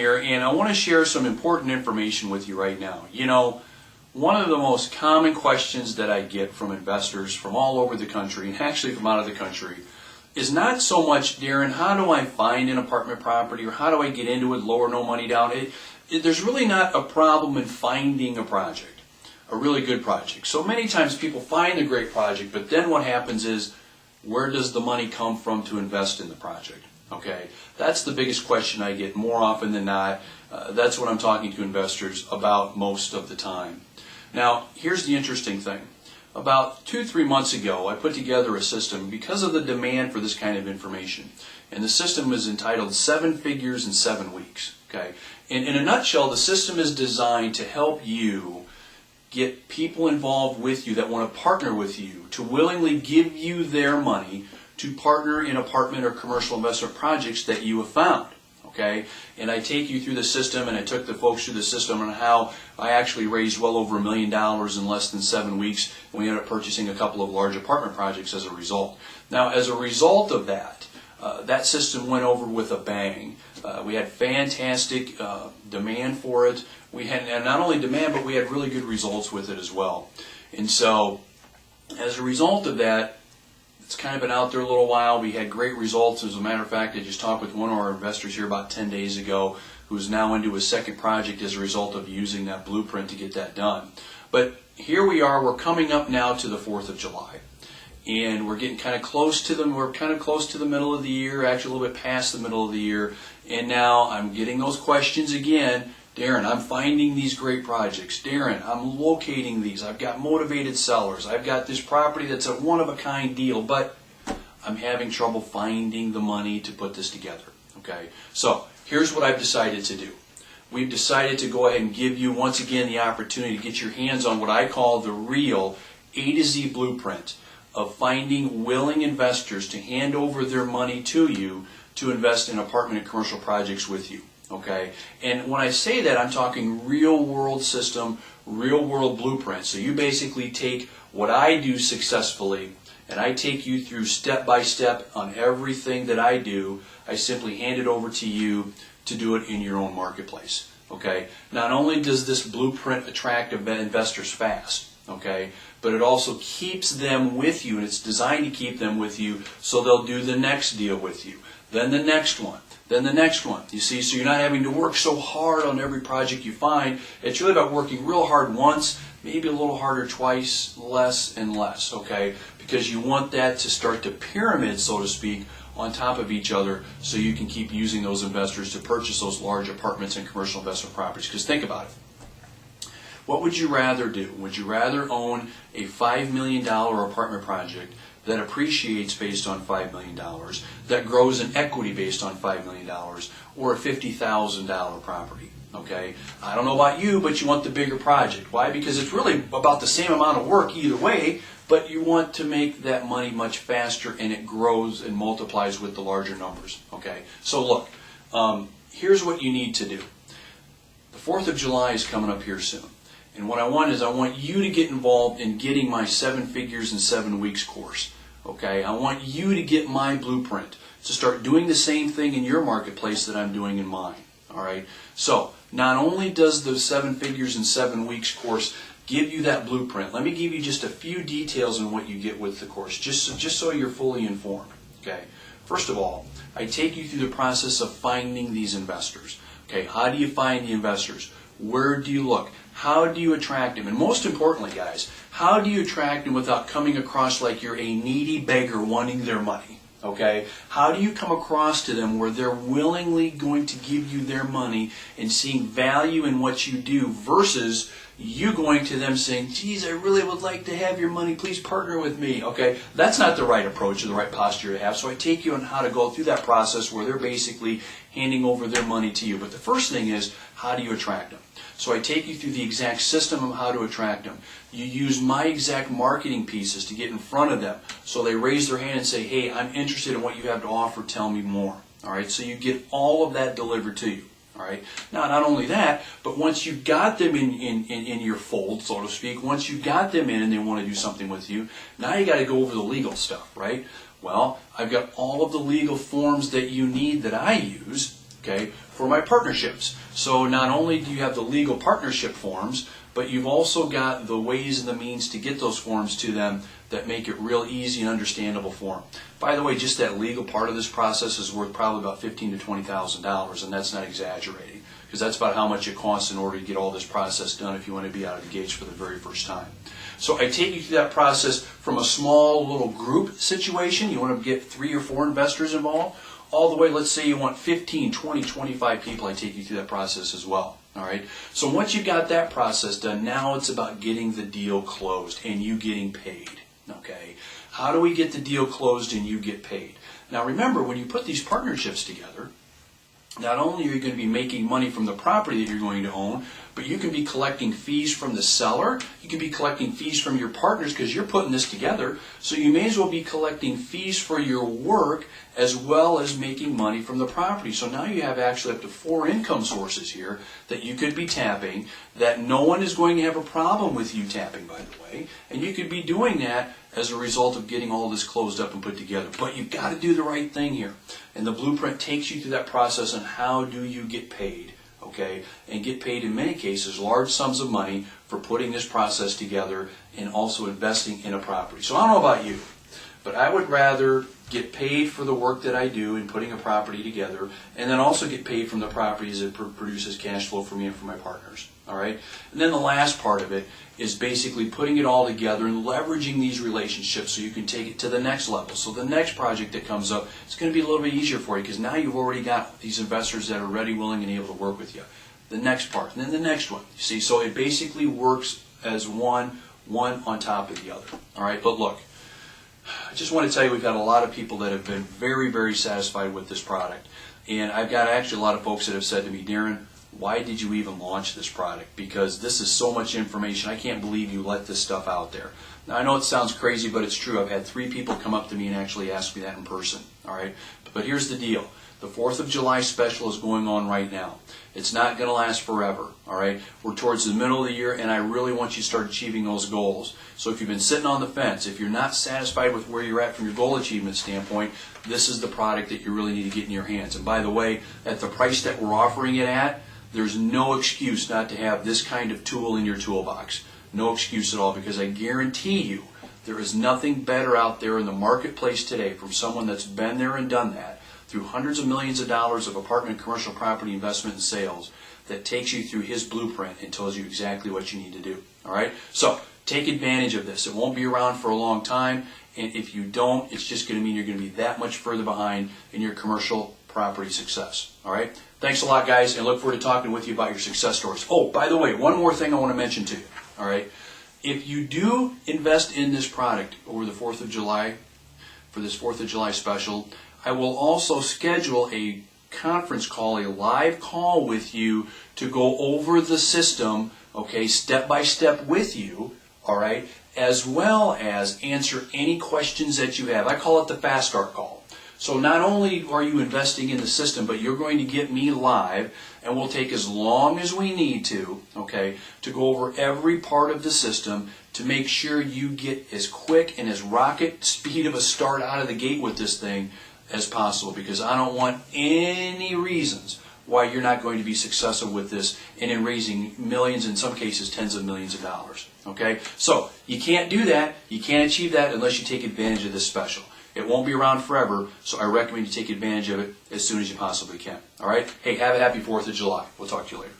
here, and I want to share some important information with you right now. You know, one of the most common questions that I get from investors from all over the country, and actually from out of the country, is not so much, Darren, how do I find an apartment property, or how do I get into it, low or no money down? There's really not a problem in finding a project, a really good project. So many times people find a great project, but then what happens is, where does the money come from to invest in the project? Okay, that's the biggest question I get more often than not. That's what I'm talking to investors about most of the time. Now, here's the interesting thing. About 2-3 months ago, I put together a system because of the demand for this kind of information. And the system is entitled 7 Figures in 7 Weeks. Okay, in a nutshell, the system is designed to help you get people involved with you that want to partner with you, to willingly give you their money to partner in apartment or commercial investment projects that you have found. Okay, and I take you through the system, and I took the folks through the system on how I actually raised well over $1 million in less than 7 weeks, and we ended up purchasing a couple of large apartment projects as a result. Now, as a result of that, that system went over with a bang. We had fantastic demand for it. We had, and not only demand, but we had really good results with it as well. And so, as a result of that, it's kind of been out there a little while. We had great results. As a matter of fact, I just talked with one of our investors here about 10 days ago who's now into his second project as a result of using that blueprint to get that done. But here we are. We're coming up now to the 4th of July. And we're getting kind of close to them. We're kind of close to the middle of the year, actually a little bit past the middle of the year. And now I'm getting those questions again. Darren, I'm finding these great projects. Darren, I'm locating these. I've got motivated sellers. I've got this property that's a one-of-a-kind deal, but I'm having trouble finding the money to put this together. Okay, so here's what I've decided to do. We've decided to go ahead and give you, once again, the opportunity to get your hands on what I call the real A to Z blueprint of finding willing investors to hand over their money to you to invest in apartment and commercial projects with you. Okay, and when I say that, I'm talking real world system, real world blueprint. So you basically take what I do successfully, and I take you through step by step on everything that I do. I simply hand it over to you to do it in your own marketplace. Okay, not only does this blueprint attract investors fast, okay, but it also keeps them with you, and it's designed to keep them with you so they'll do the next deal with you, then the next one, then the next one. You see, so you're not having to work so hard on every project you find. It's really about working real hard once, maybe a little harder twice, less and less, okay? Because you want that to start to pyramid, so to speak, on top of each other so you can keep using those investors to purchase those large apartments and commercial investment properties. Because think about it. What would you rather do? Would you rather own a $5 million apartment project that appreciates based on $5 million, that grows in equity based on $5 million, or a $50,000 property? Okay, I don't know about you, but you want the bigger project. Why? Because it's really about the same amount of work either way, but you want to make that money much faster, and it grows and multiplies with the larger numbers. Okay, so look, here's what you need to do. The 4th of July is coming up here soon. And what I want is I want you to get involved in getting my 7 Figures in 7 Weeks course. Okay, I want you to get my blueprint to start doing the same thing in your marketplace that I'm doing in mine. All right, so not only does the 7 Figures in 7 Weeks course give you that blueprint, let me give you just a few details on what you get with the course, just so you're fully informed. Okay, first of all, I take you through the process of finding these investors. Okay, how do you find the investors? Where do you look? How do you attract them? And most importantly, guys, how do you attract them without coming across like you're a needy beggar wanting their money? Okay? How do you come across to them where they're willingly going to give you their money and seeing value in what you do versus you going to them saying, geez, I really would like to have your money, please partner with me. Okay? That's not the right approach or the right posture to have. So I take you on how to go through that process where they're basically handing over their money to you. But the first thing is, how do you attract them? So I take you through the exact system of how to attract them. You use my exact marketing pieces to get in front of them. So they raise their hand and say, hey, I'm interested in what you have to offer. Tell me more. All right, so you get all of that delivered to you. All right. Now, not only that, but once you've got them in your fold, so to speak, once you've got them in and they want to do something with you, now you got to go over the legal stuff, right? Well, I've got all of the legal forms that you need that I use, okay, for my partnerships. So not only do you have the legal partnership forms, but you've also got the ways and the means to get those forms to them that make it real easy and understandable for them. By the way, just that legal part of this process is worth probably about $15,000 to $20,000, and that's not exaggerating, because that's about how much it costs in order to get all this process done if you want to be out of the gates for the very first time. So I take you through that process from a small little group situation. You want to get 3 or 4 investors involved, all the way, let's say you want 15, 20, 25 people. I take you through that process as well. All right. So once you've got that process done, now it's about getting the deal closed and you getting paid. Okay. How do we get the deal closed and you get paid? Now remember, when you put these partnerships together, not only are you going to be making money from the property that you're going to own, but you can be collecting fees from the seller. You can be collecting fees from your partners because you're putting this together. So you may as well be collecting fees for your work as well as making money from the property. So now you have actually up to 4 income sources here that you could be tapping, that no one is going to have a problem with you tapping, by the way. And you could be doing that as a result of getting all this closed up and put together. But you've got to do the right thing here. And the blueprint takes you through that process on how do you get paid. Okay, and get paid in many cases large sums of money for putting this process together and also investing in a property. So I don't know about you, but I would rather get paid for the work that I do in putting a property together, and then also get paid from the property as it produces cash flow for me and for my partners. All right, and then the last part of it is basically putting it all together and leveraging these relationships so you can take it to the next level. So the next project that comes up, it's going to be a little bit easier for you because now you've already got these investors that are ready, willing, and able to work with you. The next part, and then the next one. You see, so it basically works as one on top of the other. All right, but look, I just want to tell you we've got a lot of people that have been very, very satisfied with this product. And I've got actually a lot of folks that have said to me, Darren, why did you even launch this product? Because this is so much information. I can't believe you let this stuff out there. Now, I know it sounds crazy, but it's true. I've had 3 people come up to me and actually ask me that in person. All right, but here's the deal. The 4th of July special is going on right now. It's not going to last forever. All right, we're towards the middle of the year, and I really want you to start achieving those goals. So if you've been sitting on the fence, if you're not satisfied with where you're at from your goal achievement standpoint, this is the product that you really need to get in your hands. And by the way, at the price that we're offering it at, there's no excuse not to have this kind of tool in your toolbox. No excuse at all, because I guarantee you there is nothing better out there in the marketplace today from someone that's been there and done that through hundreds of millions of dollars of apartment and commercial property investment and sales that takes you through his blueprint and tells you exactly what you need to do. All right? So take advantage of this. It won't be around for a long time, and if you don't, it's just going to mean you're going to be that much further behind in your commercial property success. All right? Thanks a lot, guys, and look forward to talking with you about your success stories. Oh, by the way, one more thing I want to mention to you. All right? If you do invest in this product over the 4th of July, for this 4th of July special, I will also schedule a conference call, a live call with you to go over the system, okay, step by step with you, all right, as well as answer any questions that you have. I call it the Fast Start call. So not only are you investing in the system, but you're going to get me live, and we'll take as long as we need to, okay, to go over every part of the system to make sure you get as quick and as rocket speed of a start out of the gate with this thing as possible, because I don't want any reasons why you're not going to be successful with this and in raising millions, in some cases tens of millions of dollars. Okay? So you can't do that, you can't achieve that unless you take advantage of this special. It won't be around forever, so I recommend you take advantage of it as soon as you possibly can. All right? Hey, have a happy 4th of July. We'll talk to you later.